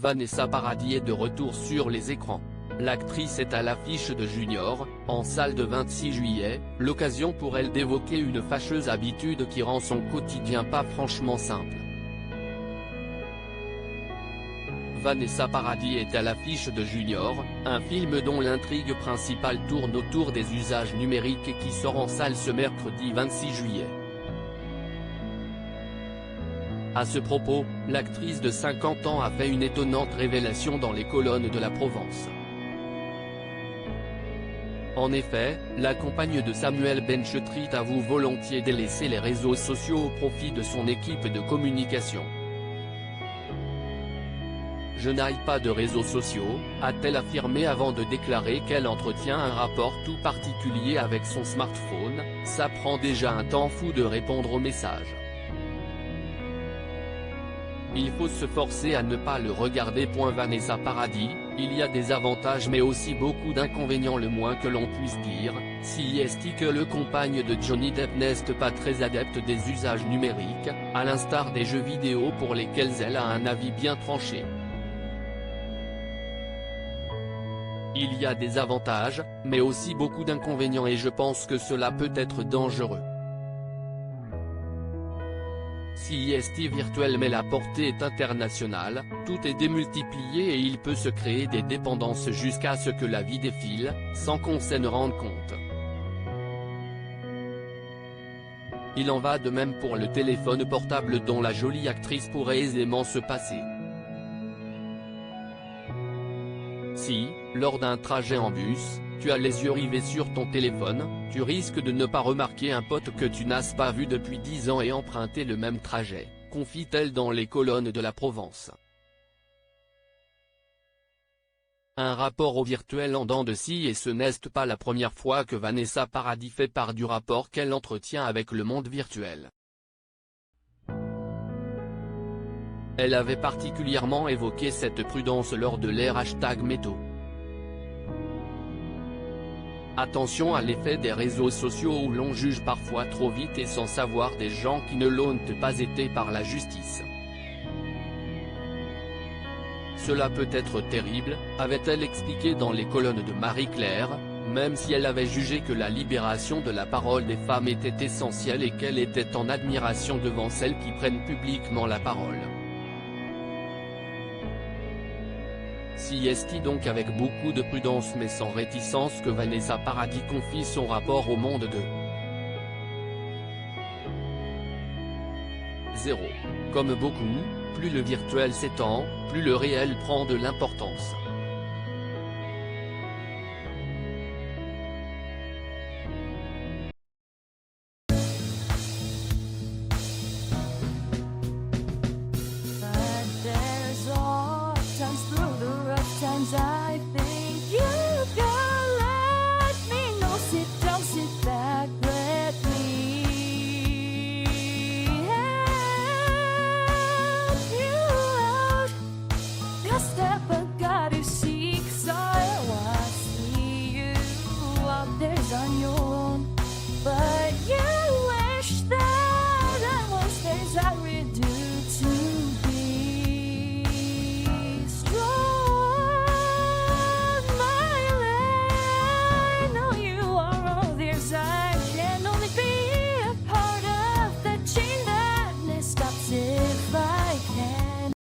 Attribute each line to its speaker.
Speaker 1: Vanessa Paradis est de retour sur les écrans. L'actrice est à l'affiche de Junior, en salle de 26 juillet, l'occasion pour elle d'évoquer une fâcheuse habitude qui rend son quotidien pas franchement simple. Vanessa Paradis est à l'affiche de Junior, un film dont l'intrigue principale tourne autour des usages numériques et qui sort en salle ce mercredi 26 juillet. À ce propos, l'actrice de 50 ans a fait une étonnante révélation dans les colonnes de la Provence. En effet, la compagne de Samuel Benchetrit avoue volontiers délaisser les réseaux sociaux au profit de son équipe de communication. « Je n'aille pas de réseaux sociaux », a-t-elle affirmé avant de déclarer qu'elle entretient un rapport tout particulier avec son smartphone, ça prend déjà un temps fou de répondre aux messages. Il faut se forcer à ne pas le regarder. Vanessa Paradis, il y a des avantages mais aussi beaucoup d'inconvénients, le moins que l'on puisse dire, si est que le compagne de Johnny Depp n'est pas très adepte des usages numériques, à l'instar des jeux vidéo pour lesquels elle a un avis bien tranché. Il y a des avantages, mais aussi beaucoup d'inconvénients et je pense que cela peut être dangereux. Si virtuel mais la portée est internationale, tout est démultiplié et il peut se créer des dépendances jusqu'à ce que la vie défile, sans qu'on s'en rende compte. Il en va de même pour le téléphone portable dont la jolie actrice pourrait aisément se passer. Si, lors d'un trajet en bus, tu as les yeux rivés sur ton téléphone, tu risques de ne pas remarquer un pote que tu n'as pas vu depuis 10 ans et emprunter le même trajet, confie-t-elle dans les colonnes de la Provence. Un rapport au virtuel en dents de scie et ce n'est pas la première fois que Vanessa Paradis fait part du rapport qu'elle entretient avec le monde virtuel. Elle avait particulièrement évoqué cette prudence lors de l'ère #Métaux. Attention à l'effet des réseaux sociaux où l'on juge parfois trop vite et sans savoir des gens qui ne l'ont pas été par la justice. Cela peut être terrible, avait-elle expliqué dans les colonnes de Marie-Claire, même si elle avait jugé que la libération de la parole des femmes était essentielle et qu'elle était en admiration devant celles qui prennent publiquement la parole. Si donc avec beaucoup de prudence mais sans réticence que Vanessa Paradis confie son rapport au monde de 0. Comme beaucoup, plus le virtuel s'étend, plus le réel prend de l'importance.